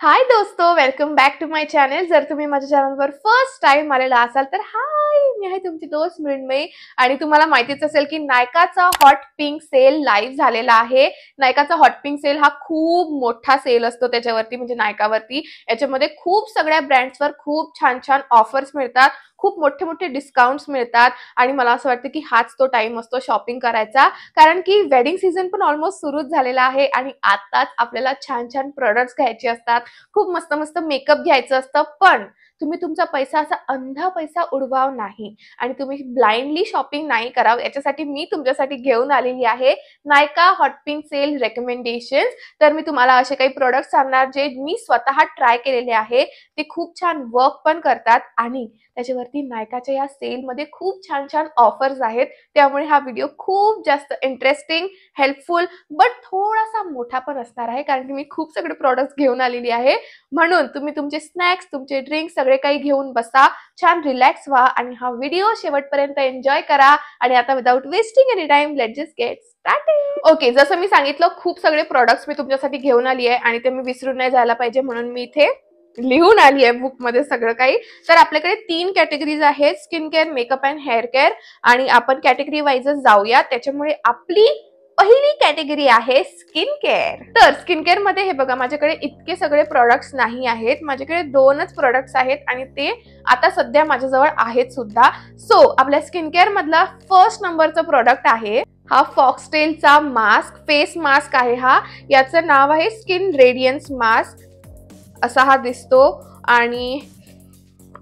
हाय दोस्तों, welcome back to my channel. जर तुम्ही माझ्या चॅनलवर फर्स्ट टाइम आलेला असाल तर हाय, मी आहे तुमची दोस्त मृण्मयी। आणि तुम्हाला माहितीच असेल की नायकाचा हॉट पिंक सेल लाईव्ह झालेला आहे। नायकाचा हॉट पिंक सेल हा खूप मोठा सेल असतो त्याच्यावरती, म्हणजे नायकावरती। याच्यामध्ये खूप सगळ्या ब्रँड्सवर खूप छान छान ऑफर्स मिळतात, खूप मोठे मोठे डिस्काउंट्स मिळतात। आणि मला असं वाटतं की हाच तो टाइम असतो शॉपिंग करायचा, कारण की वेडिंग सीझन पण ऑलमोस्ट सुरूच झालेला आहे आणि आताच आपल्याला छान छान प्रोडक्ट्स घ्यायचे असतात, खूप मस्त मस्त मेकअप घ्यायचं असतं। पण तुम्ही तुमचा पैसा असा अंधा पैसा उडवाव नाही आणि तुम्ही ब्लाइंडली शॉपिंग नाही करावं, याच्यासाठी मी तुमच्यासाठी घेऊन आलेली आहे नायका हॉट पिंक सेल रेकमेंडेशन्स। तर मी तुम्हाला असे काही प्रोडक्ट्स सांगणार जे मी स्वतः ट्राय केलेले आहे, ते खूप छान वर्क पण करतात आणि त्याच्यावरती नायकाच्या या सेलमध्ये खूप छान छान ऑफर्स आहेत। त्यामुळे हा व्हिडिओ खूप जास्त इंटरेस्टिंग, हेल्पफुल बट थोडासा मोठा पण असणार आहे, कारण की मी खूप सगळे प्रोडक्ट्स घेऊन आलेली आहे। म्हणून तुम्ही तुमचे स्नॅक्स, तुमचे ड्रिंक्स सगळे काही घेऊन बसा, छान रिलॅक्स व्हा आणि हा व्हिडिओ शेवटपर्यंत एन्जॉय करा। आणि आता without wasting any time, let's just get started. Okay, जसं मी सांगितलं खूप सगळे प्रोडक्ट्स मी तुमच्यासाठी घेऊन आली आहे आणि ते मी विसरून नाही जायला पाहिजे, म्हणून मी इथे लिहून आली आहे बुक मध्ये सगळं काही। तर आपल्याकडे 3 कॅटेगरीज आहेत, skin care, makeup and hair care. आणि आपण कॅटेगरी वाईजच जाऊया। त्याच्यामुळे आपली पहिली कॅटेगरी आहे स्किन केअर। तर स्किन केअर मध्ये हे बघा, माझ्याकडे इतके सगळे प्रोडक्ट्स नाही आहेत, माझ्याकडे 2च प्रोडक्ट्स आहेत आणि ते आता सध्या माझ्याजवळ आहेत सुद्धा। सो आपल्या स्किन केअर मधला फर्स्ट नंबरचा प्रोडक्ट आहे हा फॉक्सटेलचा मास्क, फेस मास्क आहे हा। याचं नाव आहे स्किन रेडियन्स मास्क, असा हा दिसतो। आणि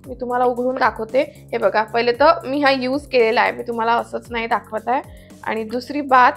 मी तुम्हाला उघडून दाखवते, हे बघा। पहिले तर मी हा यूज केलेला आहे, मी तुम्हाला असंच नाही दाखवत आहे। आणि दुसरी बात,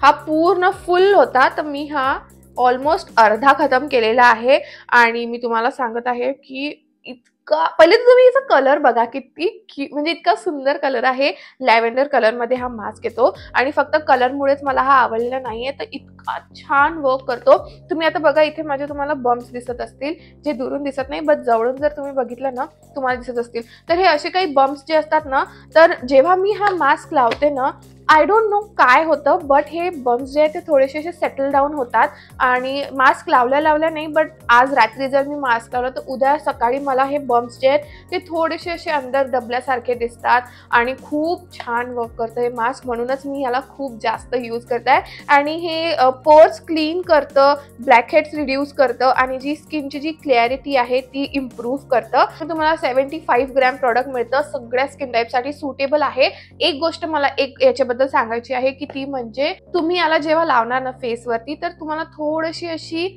हा पूर्ण फुल होता, तर मी हा ऑलमोस्ट अर्धा खतम केलेला आहे। आणि मी तुम्हाला सांगत आहे की इतका, पहिले तर तुम्ही याचा कलर बघा, किती म्हणजे इतका सुंदर कलर आहे। लॅव्हेंडर कलर मध्ये हा मास्क येतो आणि फक्त कलरमुळेच मला हा आवडलेला नाहीये, तर इतका छान वर्क करतो। तुम्ही आता बघा, इथे माझे तुम्हाला बम्प्स दिसत असतील, जे दुरून दिसत नाही बट जवळून जर तुम्ही बघितलं ना तुम्हाला दिसत असतील। तर हे असे काही बम्प्स जे असतात ना, तर जेव्हा मी हा मास्क लावते ना, आय डोंट नो काय होतं, बट हे बम्प्स जे आहेत ते थोडेसे असे सेटल डाऊन होतात। आणि मास्क लावल्या नाही, बट आज रात्री जर मी मास्क लावला तर उद्या सकाळी मला हे बम्प्स जे आहेत ते थोडेसे असे अंदर दबल्यासारखे दिसतात आणि खूप छान वर्क करतं हे मास्क, म्हणूनच मी याला खूप जास्त यूज करत आहे। आणि हे पोर्स क्लीन करतं, ब्लॅक हेड्स रिड्यूस करतं आणि जी स्किनची जी क्लॅरिटी आहे ती इम्प्रूव्ह करतं। तुम्हाला 75 ग्रॅम प्रोडक्ट मिळतं, सगळ्या स्किन टाईपसाठी सुटेबल आहे। एक गोष्ट मला एक याच्याबद्दल सांगायची आहे की ती म्हणजे, तुम्ही याला जेव्हा लावणार ना फेसवरती, तर तुम्हाला थोडीशी अशी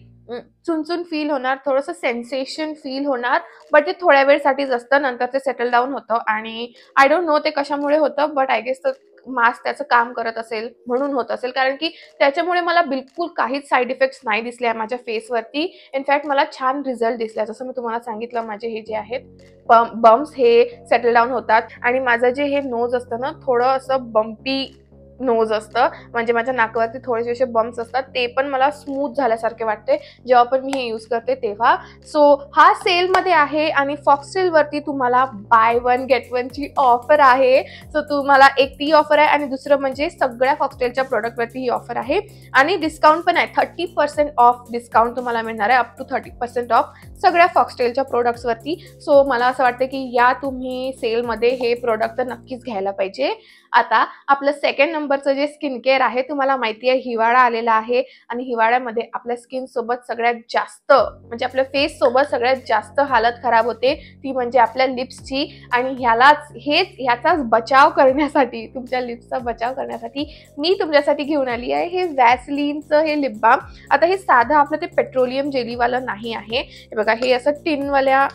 चुनचुन फील होणार, थोडंसं सेन्सेशन फील होणार, बट ते थोड्या वेळसाठीच असतं, नंतर ते सेटल डाऊन होतं। आणि आय डोंट नो ते कशामुळे होतं, बट आय गेस मास्क त्याचं काम करत असेल म्हणून होत असेल, कारण की त्याच्यामुळे मला बिलकुल काहीच साईड इफेक्ट्स नाही दिसले माझ्या फेसवरती। इनफॅक्ट मला छान रिझल्ट दिसला, जसं मी तुम्हाला सांगितलं, माझे हे जे आहेत बम्प्स हे सेटल डाऊन होतात। आणि माझं जे हे नोज असतं ना, थोडं असं बम्पी नोज असतं, म्हणजे माझ्या नाकावरती थोडेसे असे बम्प्स असतात, ते पण मला स्मूथ झाल्यासारखे वाटते जेव्हा पण मी हे यूज करते तेव्हा। सो हा सेलमध्ये आहे आणि फॉक्सटेलवरती तुम्हाला बाय 1 गेट 1 ची ऑफर आहे। सो तुम्हाला एक ती ऑफर आहे आणि दुसरं म्हणजे सगळ्या फॉक्सटेलच्या प्रोडक्टवरती ही ऑफर आहे आणि डिस्काउंट पण आहे, 30% ऑफ डिस्काउंट तुम्हाला मिळणार आहे, अप टू 30% ऑफ सगळ्या फॉक्सटेलच्या प्रोडक्ट्सवरती। सो मला असं वाटतं की या तुम्ही सेलमध्ये हे प्रोडक्ट तर नक्कीच घ्यायला पाहिजे। आता आपलं सेकंड नंबरचं जे स्किन केअर आहे, तुम्हाला माहिती आहे हिवाळा आलेला आहे आणि हिवाळ्यामध्ये आपल्या स्किन सोबत सगळ्यात जास्त, म्हणजे आपल्या फेस सोबत सगळ्यात जास्त हालत खराब होते, ती म्हणजे आपल्या लिप्सची। आणि ह्याचाच बचाव करण्यासाठी, तुमच्या लिप्सचा बचाव करण्यासाठी मी तुमच्यासाठी घेऊन आली आहे हे वॅसलीनचं हे लिप बाम। आता हे साधं आपलं ते पेट्रोलियम जेलीवालं नाही आहे, हे बघा, हे असं टिनवाल्या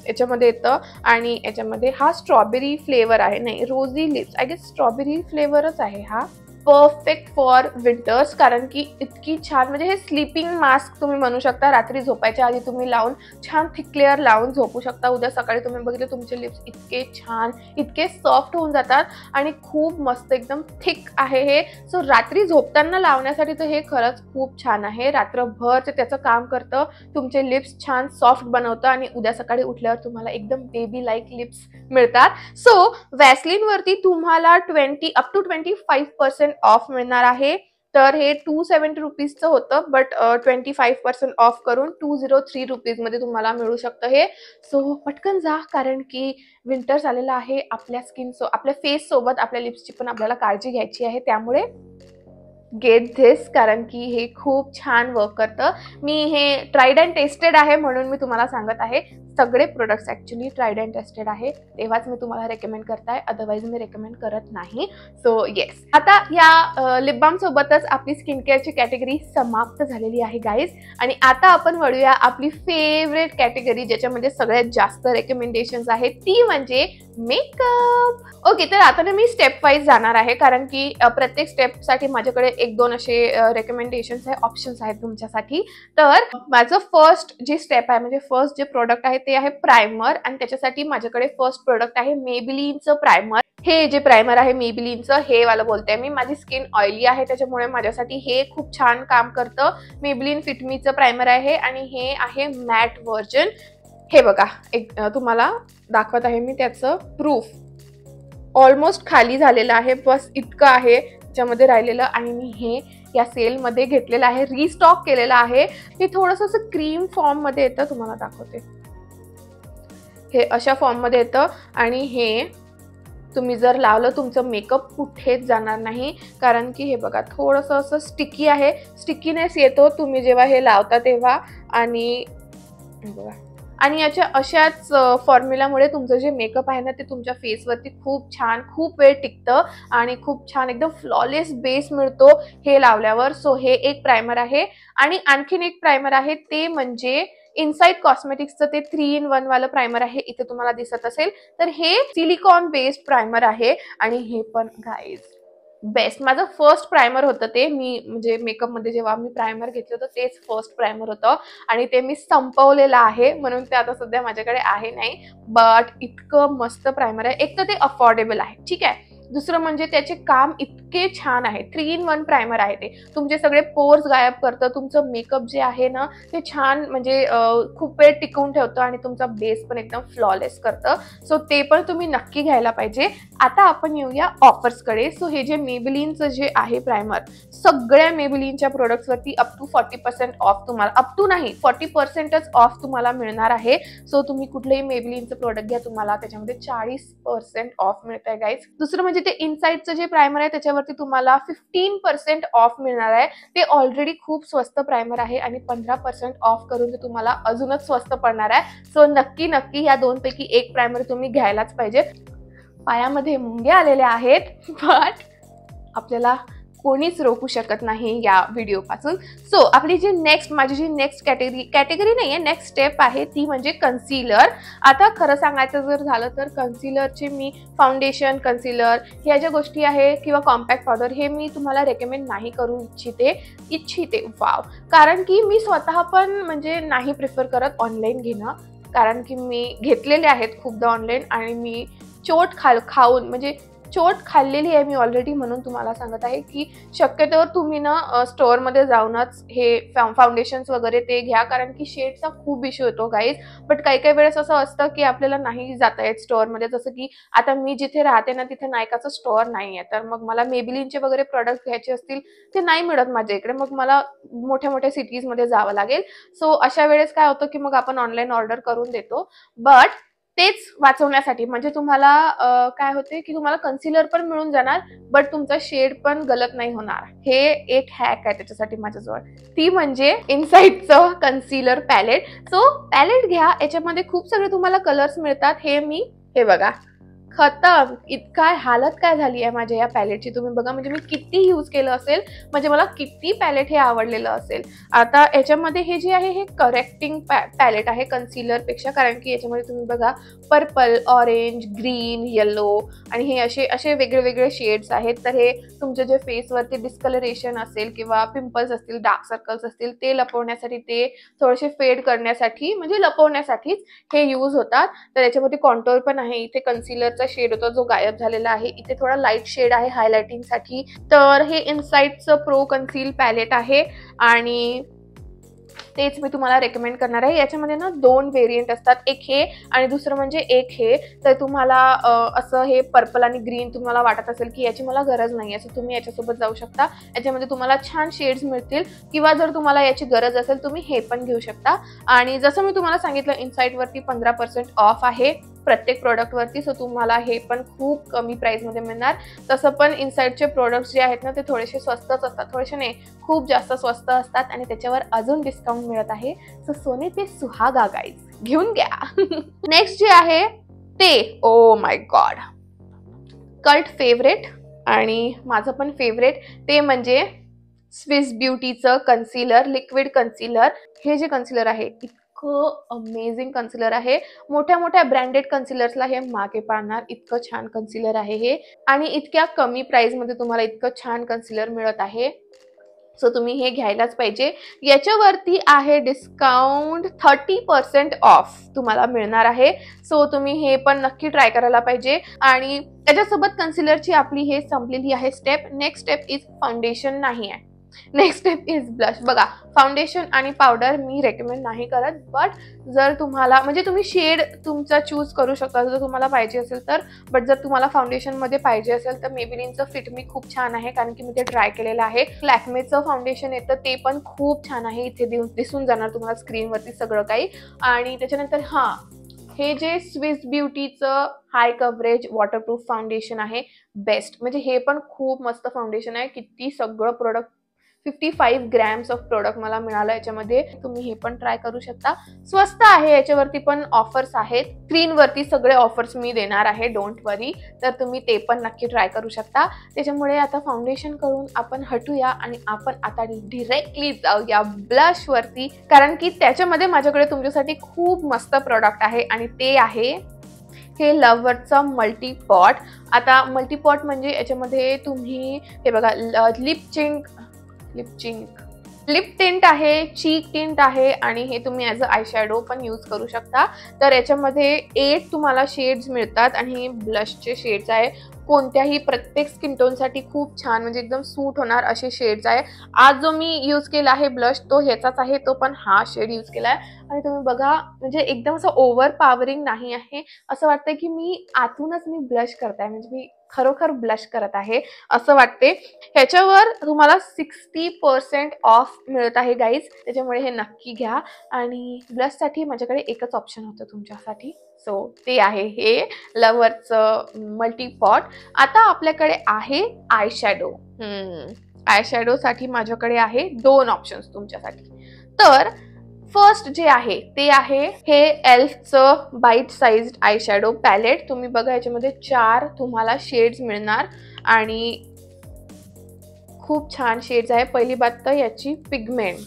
याच्यामध्ये येतं आणि याच्यामध्ये हा स्ट्रॉबेरी फ्लेवर आहे, नाही rosy lips, I guess strawberry फ्लेवरच आहे हा। परफेक्ट फॉर विंटर्स, कारण की इतकी छान, म्हणजे हे स्लीपिंग मास्क तुम्ही म्हणू शकता। रात्री झोपायच्या आधी तुम्ही लावून छान थिक लेअर लावून झोपू शकता, उद्या सकाळी तुम्ही बघितलं तुमचे लिप्स इतके छान, इतके सॉफ्ट होऊन जातात आणि खूप मस्त एकदम थिक आहे हे। सो रात्री झोपताना लावण्यासाठी तर हे खरंच खूप छान आहे, रात्रभर ते त्याचं काम करतं, तुमचे लिप्स छान सॉफ्ट बनवतं आणि उद्या सकाळी उठल्यावर तुम्हाला एकदम बेबी लाईक लिप्स मिळतात। सो वॅसलीन वरती तुम्हाला अप टू 25% ऑफ मिळणार आहे। तर हे 270 रुपीजचं होतं, बट 25% ऑफ करून 203 रुपीजमध्ये तुम्हाला मिळू शकतं हे. सो पटकन जा, कारण की विंटर्स आलेलं आहे. आपल्या फेस सोबत आपल्या लिप्सची पण आपल्याला काळजी घ्यायची आहे, त्यामुळे गेट धिस, कारण की हे खूप छान वर्क करतं. मी हे ट्राईड अँड टेस्टेड आहे म्हणून मी तुम्हाला सांगत आहे. सगळे products actually tried and tested आहे, तेव्हाच मी तुम्हाला रेकमेंड करताय, अदरवाईज मी रेकमेंड करत नाही. सो येस, आता या लिप बाम सोबतच आपली स्किन केअरची कॅटेगरी समाप्त झालेली आहे गाईज. आणि आता आपण वळूया आपली फेवरेट कॅटेगरी, ज्याच्यामध्ये सगळ्यात जास्त रेकमेंडेशन्स आहेत, ती म्हणजे मेकअप. ओके, तर आता मी स्टेप वाईज जाणार आहे, कारण की प्रत्येक स्टेपसाठी माझ्याकडे 1-2 असे रेकमेंडेशन्स आहे, ऑप्शन्स आहेत तुमच्यासाठी. तर माझं फर्स्ट जी स्टेप आहे, म्हणजे फर्स्ट जे प्रोडक्ट आहे ते आहे प्रायमर, आणि त्याच्यासाठी माझ्याकडे फर्स्ट प्रोडक्ट आहे मेबेलिनचं प्रायमर. हे जे प्रायमर आहे मेबेलिनचं, हे वाला बोलते मी. माझी स्किन ऑइली आहे, त्याच्यामुळे माझ्यासाठी हे खूप छान काम करतं. मेबेलिन फिट मीचं प्रायमर आहे, आणि हे आहे मॅट व्हर्जन. हे बघा, एक तुम्हाला दाखवत आहे मी त्याचं प्रूफ. ऑलमोस्ट खाली झालेलं आहे, बस इतकं आहे त्याच्यामध्ये राहिलेलं, आणि मी हे या सेलमध्ये घेतलेलं आहे, रिस्टॉक केलेलं आहे. हे थोडंसं असं क्रीम फॉर्ममध्ये येतं, तुम्हाला दाखवते. हे अशा फॉर्ममध्ये येतं, आणि हे तुम्ही जर लावलं तुमचं मेकअप कुठेच जाणार नाही, कारण की हे बघा थोडंसं असं स्टिकी आहे, स्टिकीनेस येतो तुम्ही जेव्हा हे लावता तेव्हा. आणि बघा, आणि याच्या अशाच फॉर्म्युलामुळे तुमचं जे मेकअप आहे ना ते तुमच्या फेसवरती खूप छान, खूप वेळ टिकतं, आणि खूप छान एकदम फ्लॉलेस बेस मिळतो हे लावल्यावर. सो हे एक प्रायमर आहे. आणि आणखीन एक प्रायमर आहे, ते म्हणजे इनसाइड कॉस्मेटिक्सचं ते 3-in-1 वालं प्रायमर आहे, इथे तुम्हाला दिसत असेल. तर हे सिलिकॉन बेस्ड प्रायमर आहे, आणि हे पण गाईज बेस्ट. माझं फर्स्ट प्रायमर होतं ते, मी म्हणजे मेकअपमध्ये जेव्हा मी प्रायमर घेतलं होतं तेच फर्स्ट प्रायमर होतं, आणि ते मी संपवलेलं आहे, म्हणून ते आता सध्या माझ्याकडे आहे नाही. बट इतकं मस्त प्रायमर आहे. एक तर ते अफोर्डेबल आहे, ठीक आहे. दुसरं म्हणजे त्याचे काम इतके छान आहे. 3-in-1 प्रायमर आहे ते. तुमचे सगळे पोर्स गायब करतं, तुमचं मेकअप जे आहे ना ते छान म्हणजे खूप वेळ टिकवून ठेवतं, आणि तुमचा बेस पण एकदम फ्लॉलेस करतं. सो ते पण तुम्ही नक्की घ्यायला पाहिजे. आता आपण येऊया ऑफर्सकडे. सो हे जे मेबेलिनचं जे आहे प्रायमर, सगळ्या मेबेलिनच्या प्रोडक्ट्सवरती अप टू 40% ऑफ तुम्हाला, अप टू नाही 40%च ऑफ तुम्हाला मिळणार आहे. सो तुम्ही कुठलंही मेबेलिनचं प्रोडक्ट घ्या, तुम्हाला त्याच्यामध्ये 40% ऑफ मिळत आहे गाईज. दुसरं म्हणजे ते इनसाइडचं जे प्रायमर आहे त्याच्यावरती तुम्हाला 15% ऑफ मिळणार आहे. ते ऑलरेडी खूप स्वस्त प्रायमर आहे, आणि 15% ऑफ करून ते तुम्हाला अजूनच स्वस्त पडणार आहे. सो नक्की नक्की या दोनपैकी एक प्रायमर तुम्ही घ्यायलाच पाहिजे. पायामध्ये मुंग्या आलेल्या आहेत, बट आपल्याला कोणीच रोखू शकत नाही या व्हिडिओपासून. सो आपली माझी जी नेक्स्ट कॅटेगरी नाही आहे, नेक्स्ट स्टेप आहे, ती म्हणजे कन्सिलर. आता खरं सांगायचं जर झालं तर कन्सिलरचे मी फाउंडेशन, कन्सिलर ह्या ज्या गोष्टी आहे, किंवा कॉम्पॅक्ट पावडर, हे मी तुम्हाला रेकमेंड नाही करू इच्छिते वाव. कारण की मी स्वतः पण म्हणजे नाही प्रिफर करत ऑनलाईन घेणं, कारण की मी घेतलेले आहेत खूपदा ऑनलाईन, आणि मी खाऊन म्हणजे चोट खाल्लेली आहे मी ऑलरेडी, म्हणून तुम्हाला सांगत आहे की शक्यतोवर तुम्ही ना स्टोअरमध्ये जाऊनच हे फाउंडेशन्स वगैरे ते घ्या, कारण की शेडचा खूप इश्यू येतो गाईज. बट काही वेळेस असं असतं की आपल्याला नाही जाता येत स्टोअरमध्ये, जसं की आता मी जिथे राहते ना तिथे नायकाचं स्टोअर नाही आहे, तर मग मला मेबेलिनचे वगैरे प्रोडक्ट घ्यायचे असतील ते नाही मिळत माझ्या इकडे, मग मला मोठ्या मोठ्या सिटीजमध्ये जावं लागेल. सो अशा वेळेस काय होतं की मग आपण ऑनलाईन ऑर्डर करून देतो. बट तेच वाचवण्यासाठी म्हणजे तुम्हाला काय होते की तुम्हाला कन्सिलर पण मिळून जाणार, बट तुमचा शेड पण गलत नाही होणार. हे एक हॅक आहे त्याच्यासाठी माझ्याजवळ, ती म्हणजे इनसाइडचं कन्सिलर पॅलेट. सो पॅलेट घ्या, याच्यामध्ये खूप सगळे तुम्हाला कलर्स मिळतात. हे बघा, खतम. काय हालत काय झाली आहे माझ्या या पॅलेटची तुम्ही बघा, म्हणजे मी किती यूज केलं असेल, म्हणजे मला किती पॅलेट हे आवडलेलं असेल. आता याच्यामध्ये हे जे आहे हे करेक्टिंग पॅलेट आहे कन्सिलर पेक्षा, कारण की याच्यामध्ये तुम्ही बघा पर्पल, ऑरेंज, ग्रीन, येलो आणि हे असे वेगळे शेड्स आहेत. तर हे तुमच्या जे फेसवरती डिस्कलरेशन असेल किंवा पिंपल्स असतील, डार्क सर्कल्स असतील, ते लपवण्यासाठी, ते थोडेसे फेड करण्यासाठी, म्हणजे लपवण्यासाठीच हे यूज होतात. तर याच्यामध्ये कॉन्टोर पण आहे, इथे कन्सिलरचा शेड होता जो गायब झालेला आहे, इथे थोडा लाईट शेड आहे हायलाइटिंग साठी. तर हे इनसाइडचं प्रो कन्सील पॅलेट आहे, आणि तेच मी तुम्हाला रेकमेंड करणार आहे. याच्यामध्ये ना 2 व्हेरियंट असतात, एक हे आणि दुसरं म्हणजे एक हे. तर तुम्हाला असं हे पर्पल आणि ग्रीन तुम्हाला वाटत असेल की याची मला गरज नाही आहे, सो तुम्ही याच्यासोबत जाऊ शकता. याच्यामध्ये तुम्हाला छान शेड्स मिळतील, किंवा जर तुम्हाला याची गरज असेल तुम्ही हे पण घेऊ शकता. आणि जसं मी तुम्हाला सांगितलं, इनसाईटवरती 15% ऑफ आहे प्रत्येक प्रोडक्टवरती, सो तुम्हाला हे पण खूप कमी प्राईसमध्ये मिळणार. तसं पण इनसाईटचे प्रोडक्ट्स जे आहेत ना ते थोडेसे स्वस्तच असतात, थोडेसे नाही खूप जास्त स्वस्त असतात, आणि त्याच्यावर अजून डिस्काउंट मिळत आहे. सो सोने पे सुहागा गाईज, घेऊन घ्या. नेक्स्ट जे आहे ते oh my God, cult favourite आणि माझं पण फेवरेट, ते म्हणजे स्विस ब्युटीचं कन्सिलर, लिक्विड कन्सिलर. हे जे कन्सिलर आहे इतकं अमेझिंग कन्सिलर आहे. मोठ्या मोठ्या ब्रँडेड कन्सिलर्सला हे मागे पाडणार इतकं छान कन्सिलर आहे हे, आणि इतक्या कमी प्राइसमध्ये तुम्हाला इतकं छान कन्सिलर मिळत आहे. सो तुम्ही हे घ्यायलाच पाहिजे. याच्यावरती आहे डिस्काउंट, 30% ऑफ तुम्हाला मिळणार आहे. सो तुम्ही हे पण नक्की ट्राय करायला पाहिजे. आणि त्याच्यासोबत कन्सिलरची आपली हे संपलेली आहे step. Next step is foundation नाही आहे, नेक्स्ट स्टेप इज ब्लश. बघा, फाउंडेशन आणि पावडर मी रेकमेंड नाही करत, बट जर तुम्हाला म्हणजे तुम्ही शेड तुमचा चूज करू शकता जर तुम्हाला पाहिजे असेल तर. बट जर तुम्हाला फाउंडेशनमध्ये पाहिजे असेल तर मेबेलिनचं फिट मी खूप छान आहे, कारण की मी ते ट्राय केलेलं आहे. लॅक्मेचं फाउंडेशन येतं ते पण खूप छान आहे, इथे दिसून जाणार तुम्हाला स्क्रीनवरती सगळं काही. आणि त्याच्यानंतर हे जे स्विस ब्युटीचं हाय कव्हरेज वॉटरप्रूफ फाउंडेशन आहे, बेस्ट. म्हणजे हे पण खूप मस्त फाउंडेशन आहे. किती सगळं प्रोडक्ट 55 ग्रॅम्स ऑफ प्रोडक्ट मला मिळालं याच्यामध्ये. तुम्ही हे पण ट्राय करू शकता, स्वस्त आहे. याच्यावरती पण ऑफर्स आहेत, स्क्रीनवरती सगळे ऑफर्स मी देणार आहे, डोंट वरी. तर तुम्ही ते पण नक्की ट्राय करू शकता. त्याच्यामुळे आता फाउंडेशन करून आपण हटूया आणि आपण आता डिरेक्टली जाऊया ब्लशवरती, कारण की त्याच्यामध्ये माझ्याकडे तुमच्यासाठी खूप मस्त प्रोडक्ट आहे, आणि ते आहे हे लव्हरचं मल्टीपॉट. आता मल्टीपॉट म्हणजे याच्यामध्ये तुम्ही हे बघा, लिप टिंट आहे, चीक टिंट आहे, आणि हे तुम्ही ॲज अ आय शॅडो पण यूज करू शकता. तर याच्यामध्ये 8 तुम्हाला शेड्स मिळतात, आणि हे ब्लशचे शेड्स आहे. कोणत्याही प्रत्येक स्किन टोनसाठी खूप छान, म्हणजे एकदम सूट होणार असे शेड्स आहे. आज जो मी यूज केला आहे ब्लश तो ह्याचाच आहे, तो पण हा शेड यूज केला आहे. आणि तुम्ही बघा, म्हणजे एकदम असं ओव्हर पॉवरिंग नाही आहे, असं वाटतंय की मी आतूनच मी ब्लश करताय, म्हणजे मी खरोखर ब्लश करत आहे असं वाटते. ह्याच्यावर तुम्हाला 60% ऑफ मिळत आहे गाईज, त्याच्यामुळे हे नक्की घ्या. आणि ब्लशसाठी माझ्याकडे एकच ऑप्शन होतं तुमच्यासाठी, सो ते आहे हे लव्हरचं मल्टीपॉट. आता आपल्याकडे आहे आय शॅडो. आय शॅडोसाठी माझ्याकडे आहे 2 ऑप्शन्स तुमच्यासाठी. तर फर्स्ट जे आहे ते आहे हे एल्फचं bite sized eye shadow palette. तुम्ही बघा, याच्यामध्ये 4 तुम्हाला शेड्स मिळणार, आणि खूप छान शेड्स आहे. पहिली बात तर याची पिगमेंट,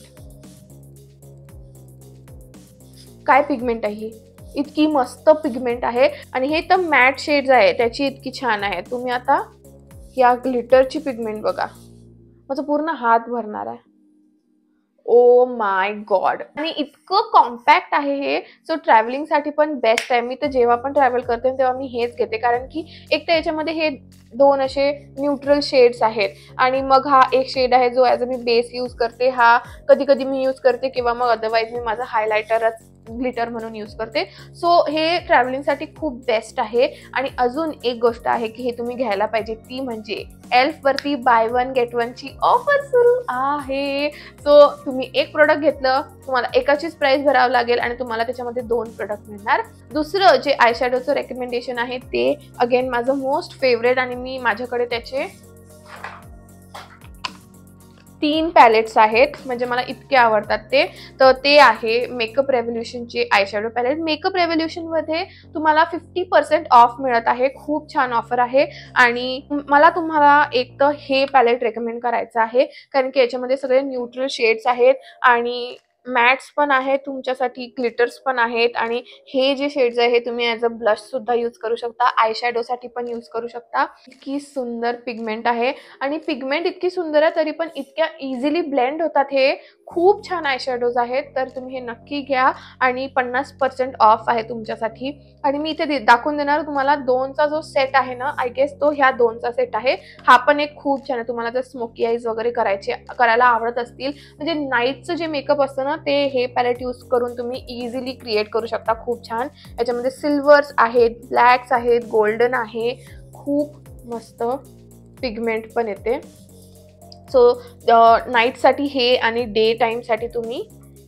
काय पिगमेंट आहे ही, इतकी मस्त पिगमेंट आहे. आणि हे तर मॅट शेड्स आहे, त्याची इतकी छान आहे. तुम्ही आता या ग्लिटरची पिगमेंट बघा, माझा पूर्ण हात भरणार आहे. ओ माय गॉड, आणि इतकं कॉम्पॅक्ट आहे हे. सो ट्रॅव्हलिंगसाठी पण बेस्ट आहे. मी तर जेव्हा पण ट्रॅव्हल करते तेव्हा मी हेच घेते, कारण की एक तर याच्यामध्ये हे 2 असे न्यूट्रल शेड्स आहेत, आणि मग हा एक शेड आहे जो as a me base use करते. हा कधी कधी मी यूज करते, किंवा मग अदरवाईज मी माझा हायलायटरच ग्लिटर म्हणून यूज करते. सो हे ट्रॅव्हलिंगसाठी खूप बेस्ट आहे. आणि अजून एक गोष्ट आहे की हे तुम्ही घ्यायला पाहिजे, ती म्हणजे एल्फवरती बाय 1 गेट 1 ची ऑफर सुरू आहे. सो तुम्ही एक प्रोडक्ट घेतलं, तुम्हाला एकाचीच प्राइस भरावं लागेल, आणि तुम्हाला त्याच्यामध्ये 2 प्रोडक्ट मिळणार. दुसरं जे आय शॅडोचं रेकमेंडेशन आहे ते अगेन माझं मोस्ट फेवरेट, आणि मी माझ्याकडे त्याचे 3 पॅलेट्स आहेत, म्हणजे मला इतके आवडतात ते. तर ते आहे मेकअप रेव्होल्यूशनचे आय शॅडो पॅलेट. मेकअप रेव्होल्यूशनमध्ये तुम्हाला 50% ऑफ मिळत आहे, खूप छान ऑफर आहे. आणि मला तुम्हाला एक तर हे पॅलेट रेकमेंड करायचं आहे, कारण की याच्यामध्ये सगळे न्यूट्रल शेड्स आहेत, आणि मॅट्स पण आहेत तुमच्यासाठी, ग्लिटर्स पण आहेत. आणि हे जे शेड्स आहे हे तुम्ही ॲज अ ब्लश सुद्धा यूज करू शकता, आय शॅडोसाठी पण यूज करू शकता. इतकी सुंदर पिगमेंट आहे, आणि पिगमेंट इतकी सुंदर आहे तरी पण इतक्या इझिली ब्लेंड होतात. हे खूप छान आय शॅडोज आहेत, तर तुम्ही हे नक्की घ्या. आणि 50% ऑफ आहे तुमच्यासाठी. आणि मी इथे दाखवून देणार तुम्हाला 2चा जो सेट आहे ना, आय गेस तो ह्या 2चा सेट आहे. हा पण एक खूप छान आहे, तुम्हाला जर स्मोकी आईज वगैरे करायला आवडत असतील, म्हणजे नाईटचं जे मेकअप असतं ना ते हे पॅलेट यूज करून तुम्ही इझिली क्रिएट करू शकता. खूप छान. याच्यामध्ये सिल्वर्स आहेत, ब्लॅक्स आहेत, गोल्डन आहे. खूप मस्त पिगमेंट पण येते. सो नाईटसाठी हे आणि डे टाईमसाठी तुम्ही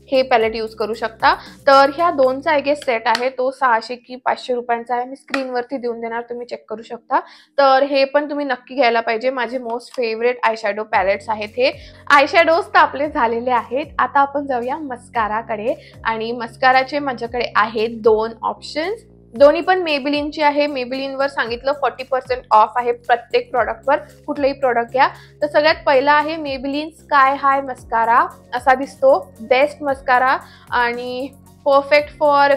हे पॅलेट यूज करू शकता. तर ह्या दोनचा आय गेस सेट आहे, तो 600 की 500 रुपयांचा आहे. मी स्क्रीनवरती देऊन देणार, तुम्ही चेक करू शकता. तर हे पण तुम्ही नक्की घ्यायला पाहिजे. माझे most favourite eye shadow palettes आहेत हे. आय शॅडोज तर आपले झालेले आहेत. आता आपण जाऊया मस्काराकडे. आणि मस्काराचे माझ्याकडे आहेत 2 ऑप्शन्स. दोन्ही पण मेबेलिनचे आहे. मेबेलिनवर सांगितलं 40% ऑफ आहे प्रत्येक प्रॉडक्टवर. कुठलंही प्रॉडक्ट घ्या. तर सगळ्यात पहिला आहे मेबेलिन स्काय हाय मस्कारा. असा दिसतो. बेस्ट मस्कारा आणि परफेक्ट फॉर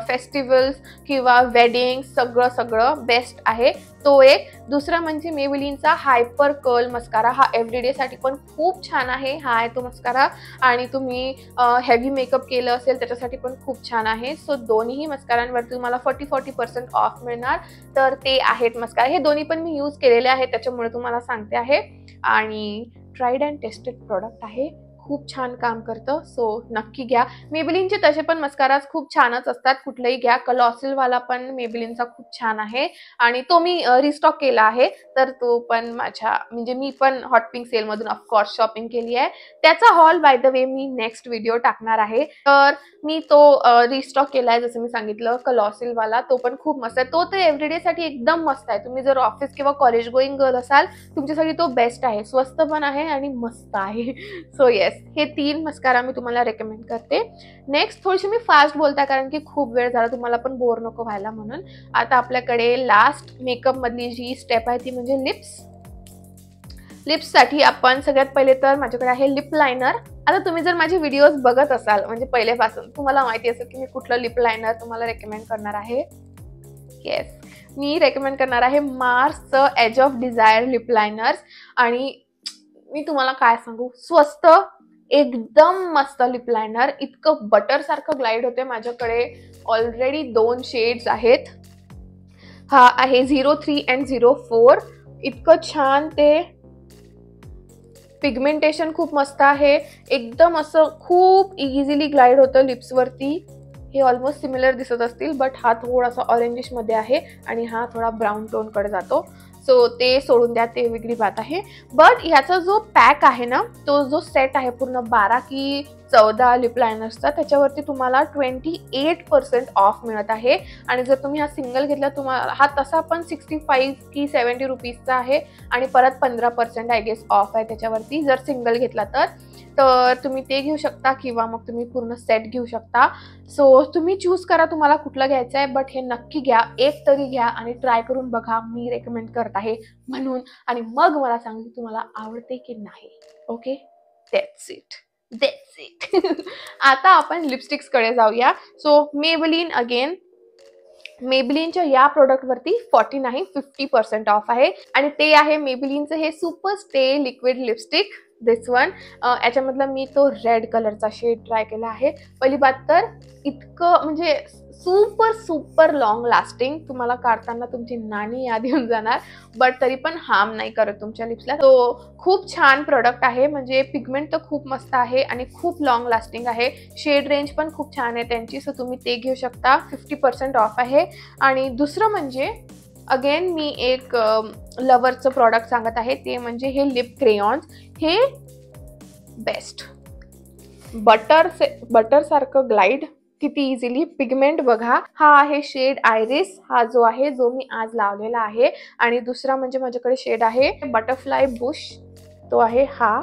फेस्टिवल्स किंवा वेडिंग सगळं बेस्ट आहे. तो एक. दुसरा म्हणजे मेबेलिनचा हायपर कर्ल मस्कारा. हा एव्हरीडे साठी पण खूप छान आहे. हा आहे तो मस्कारा. आणि तुम्ही हेवी मेकअप केलं असेल त्याच्यासाठी पण खूप छान आहे. सो दोन्ही मस्कारांवरती तुम्हाला 40% ऑफ मिळणार. तर ते आहेत मस्कारा. हे दोन्ही पण मी यूज केलेले आहेत, त्याच्यामुळे तुम्हाला सांगते आहे. आणि ट्राईड अँड टेस्टेड प्रॉडक्ट आहे. खूप छान काम करतं. सो नक्की घ्या. मेबेलिनचे तसे पण मस्काराज खूप छानच असतात. कुठलंही घ्या. कलॉसिलवाला पण मेबेलिनचा खूप छान आहे आणि तो मी रिस्टॉक केला आहे. तर तो पण म्हणजे मी पण हॉट पिंक सेलमधून ऑफकोर्स शॉपिंग केली आहे. त्याचा hall by the way me next video टाकणार आहे. तर मी तो रिस्टॉक केला आहे, जसं मी सांगितलं कलॉसिलवाला. तो पण खूप मस्त आहे. तो तर एव्हरीडे साठी एकदम मस्त आहे. तुम्ही जर ऑफिस किंवा कॉलेज गोईंग गर्ल असाल तुमच्यासाठी तो बेस्ट आहे. स्वस्त पण आहे आणि मस्त आहे. सो येस, हे 3 मस्कारा मी तुम्हाला रेकमेंड करते. नेक्स्ट थोडीशी मी फास्ट बोलते कारण की खूप वेळ झाला, तुम्हाला पण बोर नको व्हायला म्हणून. आता आपल्याकडे लास्ट मेकअप मधली जी स्टेप आहे ती म्हणजे लिप्ससाठी आपण सगळ्यात पहिले तर माझ्याकडे आहे लिप लायनर. आता तुम्ही जर माझे व्हिडिओज बघत असाल म्हणजे पहिल्यापासून तुम्हाला माहिती असेल की मी कुठलं लिप लायनर तुम्हाला रेकमेंड करणार आहे. येस, मी रेकमेंड करणार आहे मार्सचं edge of desire lip liners. आणि मी तुम्हाला काय सांगू, स्वस्त एकदम मस्त लिप लायनर. इतकं बटर सारखं ग्लाइड होते. माझ्याकडे ऑलरेडी 2 शेड्स आहेत. हा आहे 03 अँड 04. इतकं छान ते पिगमेंटेशन खूप मस्त आहे. एकदम असं खूप इझिली ग्लाइड होतं लिप्सवरती. हे ऑलमोस्ट सिमिलर दिसत असतील बट हा थोडासा ऑरेंजिश मध्ये आहे आणि हा थोडा ब्राऊन टोन कडे जातो. सो ते सोडून द्या, ते वेगळी बात आहे. बट ह्याचा जो पॅक आहे ना, तो जो सेट आहे पूर्ण 12 की 14 लिप लायनर्सचा, त्याच्यावरती तुम्हाला 28% ऑफ मिळत आहे. आणि जर तुम्ही हा सिंगल घेतला, तुम्हाला हा तसा पण 65 की 70 रुपीजचा आहे आणि परत 15% आय गेस ऑफ आहे त्याच्यावरती जर सिंगल घेतला तर तुम्ही ते घेऊ शकता किंवा मग तुम्ही पूर्ण सेट घेऊ शकता. सो तुम्ही चूज करा तुम्हाला कुठलं घ्यायचं आहे. बट हे नक्की घ्या, एक तरी घ्या आणि ट्राय करून बघा. मी रेकमेंड करत आहे म्हणून. आणि मग मला सांगा की तुम्हाला आवडते की नाही. Okay, that's it. आता आपण लिपस्टिक्स कडे जाऊया. So Maybelline again. मेबेलिनच्या या प्रोडक्टवरती 50% ऑफ आहे आणि ते आहे मेबेलिनचं हे सुपर स्टे लिक्विड लिपस्टिक. दिस वन. याच्यामधला मी तो रेड कलरचा शेड ट्राय केला आहे. पहिली बात तर इतकं म्हणजे सुपर लॉंग लास्टिंग. तुम्हाला काढताना तुमची नाणी याद येऊन जाणार बट तरी पण हार्म नाही करत तुमच्या लिप्सला. तो खूप छान प्रोडक्ट आहे. म्हणजे पिगमेंट तर खूप मस्त आहे आणि खूप लॉंग लास्टिंग आहे. शेड रेंज पण खूप छान आहे त्यांची. सो तुम्ही ते घेऊ शकता. 50% ऑफ आहे. आणि दुसरं म्हणजे अगेन मी एक लव्हरचं प्रॉडक्ट सांगत आहे, ते म्हणजे हे लिप क्रेयॉन्स. हे बेस्ट. बटर सारखं ग्लाइड, किती इझिली. पिगमेंट बघा. हा आहे शेड आयरिस. हा जो आहे जो मी आज लावलेला आहे. आणि दुसरा म्हणजे माझ्याकडे शेड आहे बटरफ्लाय बुश. तो आहे हा.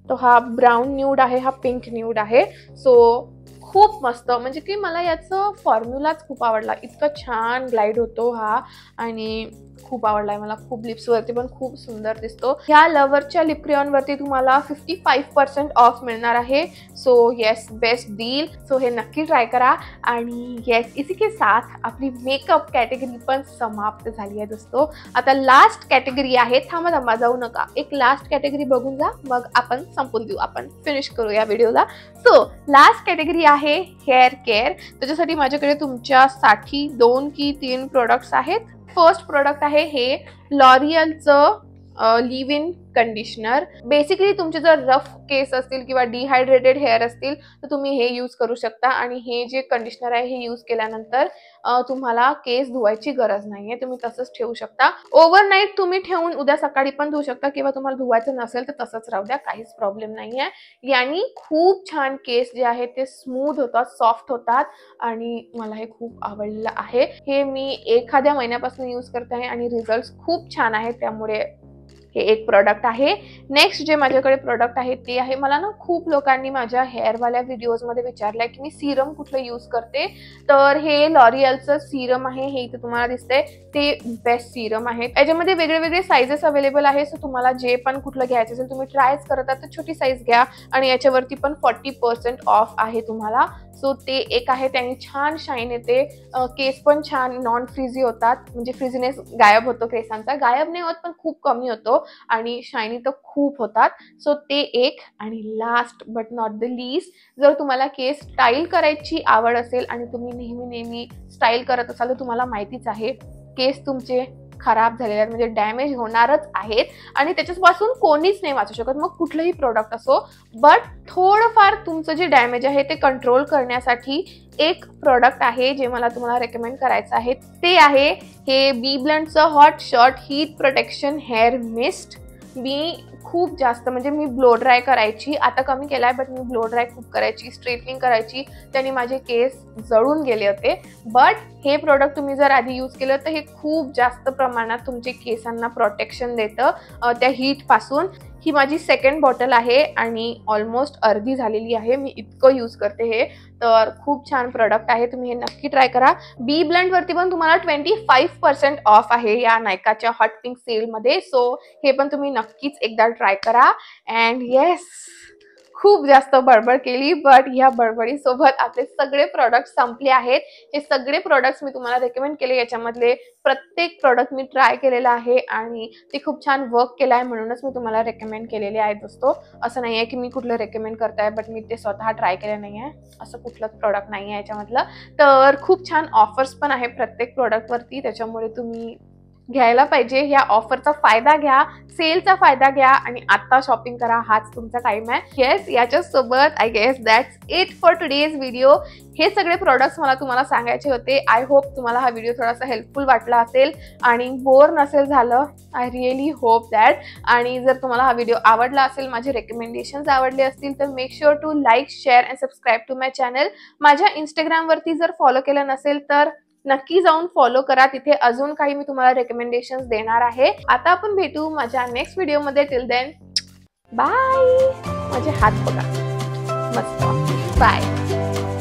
तो हा ब्राऊन न्यूड आहे, हा पिंक न्यूड आहे. सो खूप मस्त. म्हणजे की मला याचं फॉर्म्युलाच खूप आवडला. इतका छान ग्लाइड होतो हा आणि खूप आवडलाय मला. खूप लिप्सवरती पण खूप सुंदर दिसतो. ह्या लव्हरच्या लिप क्रेयॉनवरती तुम्हाला 55% ऑफ मिळणार आहे. So yes, best deal. So हे नक्की ट्राय करा. आणि येस, इसी के साथ आपली मेकअप कॅटेगरी पण समाप्त झाली आहे दोस्तों. आता लास्ट कॅटेगरी आहे. थांबा जाऊ नका. एक लास्ट कॅटेगरी बघून जा, मग आपण संपून देऊ. आपण फिनिश करू या व्हिडिओला. सो लास्ट कॅटेगरी आहे हेअर केअर. त्याच्यासाठी माझ्याकडे तुमच्यासाठी 2 की 3 प्रोडक्ट्स आहेत. फर्स्ट प्रोडक्ट आहे हे लॉरियलचं लिव्ह इन कंडिशनर. बेसिकली तुमचे जर रफ केस असतील किंवा डिहायड्रेटेड हेअर असतील तर तुम्ही हे यूज करू शकता. आणि हे जे कंडिशनर आहे हे यूज केल्यानंतर तुम्हाला केस धुवायची गरज नाहीये, तुम्ही तसंच ठेवू शकता. ओव्हरनाईट तुम्ही ठेवून उद्या सकाळी पण धुवू शकता किंवा तुम्हाला धुवायचं नसेल तर तसंच राहू द्या, काहीच प्रॉब्लेम नाहीये. यानी खूप छान केस जे आहेत ते स्मूथ होतात, सॉफ्ट होतात आणि मला हे खूप आवडलेलं आहे. हे मी एखाद्या महिन्यापासून यूज करते आहे आणि रिझल्ट खूप छान आहेत, त्यामुळे हे एक प्रोडक्ट आहे. नेक्स्ट जे माझ्याकडे प्रोडक्ट आहे ते आहे, मला ना खूप लोकांनी माझ्या हेअरवाल्या व्हिडिओजमध्ये विचारलंय की मी सिरम कुठलं यूज करते. तर हे लॉरियलचं सिरम आहे, हे इथे तुम्हाला दिसतंय, ते बेस्ट सिरम आहे. याच्यामध्ये वेगळे वेगळे साइजेस अवेलेबल आहे. सो तुम्हाला जे पण कुठलं घ्यायचं असेल तुम्ही ट्रायच करत आहात तर छोटी साईज घ्या. आणि याच्यावरती पण 40% ऑफ आहे तुम्हाला. सो ते एक आहे, त्याने छान शाईन येते, केस पण छान नॉन फ्रिझी होतात, म्हणजे फ्रिझीनेस गायब होतो केसांचा, गायब नाही होत पण खूप कमी होतो आणि शायनी तर खूप होतात. सो ते एक. आणि last but not the least, जर तुम्हाला केस स्टाईल करायची आवड असेल आणि तुम्ही नेहमी स्टाईल करत असाल तर तुम्हाला माहितीच आहे केस तुमचे खराब झालेले आहेत, म्हणजे डॅमेज होणारच आहेत आणि त्याच्यापासून कोणीच नाही वाचू शकत, मग कुठलंही प्रोडक्ट असो. बट थोडंफार तुमचं जे डॅमेज आहे ते कंट्रोल करण्यासाठी एक प्रोडक्ट आहे जे मला तुम्हाला रेकमेंड करायचं आहे. ते आहे हे बी ब्लंटचं hot shot heat protection hair mist. मी खूप जास्त म्हणजे मी ब्लो ड्राय करायची, आता कमी केलाय, बट मी ब्लो ड्राय खूप करायची, स्ट्रेटनिंग करायची, त्याने माझे केस जळून गेले होते. बट हे प्रोडक्ट तुम्ही जर आधी यूज केलं तर हे खूप जास्त प्रमाणात तुमचे केसांना प्रोटेक्शन देतं त्या हीटपासून. ही माझी सेकंड बॉटल आहे आणि ऑलमोस्ट अर्धी झालेली आहे, मी इतकं यूज करते हे. तर खूप छान प्रोडक्ट आहे, तुम्ही हे नक्की ट्राय करा. बी ब्लंट वरती पण तुम्हाला 25% ऑफ आहे या नायकाच्या हॉट पिंक सेलमध्ये. सो हे पण तुम्ही नक्कीच एकदा ट्राय करा. अँड येस, खूप जास्त बडबड केली, बट ह्या बडबडीसोबत आपले सगळे प्रोडक्ट संपले आहेत. हे सगळे प्रोडक्ट्स मी तुम्हाला रेकमेंड केले, याच्यामधले प्रत्येक प्रोडक्ट मी ट्राय केलेला आहे आणि ते खूप छान वर्क केलं आहे, म्हणूनच मी तुम्हाला रेकमेंड केलेले आहेत दोस्तो. असं नाही आहे की मी कुठलं रेकमेंड करताय बट मी ते स्वतः ट्राय केलं नाही आहे, असं कुठलंच प्रोडक्ट नाही आहे याच्यामधलं. तर खूप छान ऑफर्स पण आहे प्रत्येक प्रोडक्टवरती, त्याच्यामुळे तुम्ही घ्यायला पाहिजे. ह्या ऑफरचा फायदा घ्या, सेलचा फायदा घ्या आणि आता शॉपिंग करा, हाच तुमचा टाइम आहे. येस, याच्यासोबत I guess that's it for today's video. हे सगळे प्रोडक्ट्स मला तुम्हाला सांगायचे होते. आय होप तुम्हाला हा व्हिडिओ थोडासा हेल्पफुल वाटला असेल आणि बोर नसेल झालं. I really hope that. आणि जर तुम्हाला हा व्हिडिओ आवडला असेल, माझे रेकमेंडेशन्स आवडले असतील तर make sure to like, share and subscribe to my channel. माझ्या इंस्टाग्रामवरती जर फॉलो केलं नसेल तर नक्की जाऊन फॉलो करा, तिथे अजून काही मी तुम्हाला रेकमेंडेशन्स देणार आहे. आता आपण भेटू माझ्या नेक्स्ट व्हिडिओमध्ये. Till then bye. माझे हात बघा मस्त. बाय.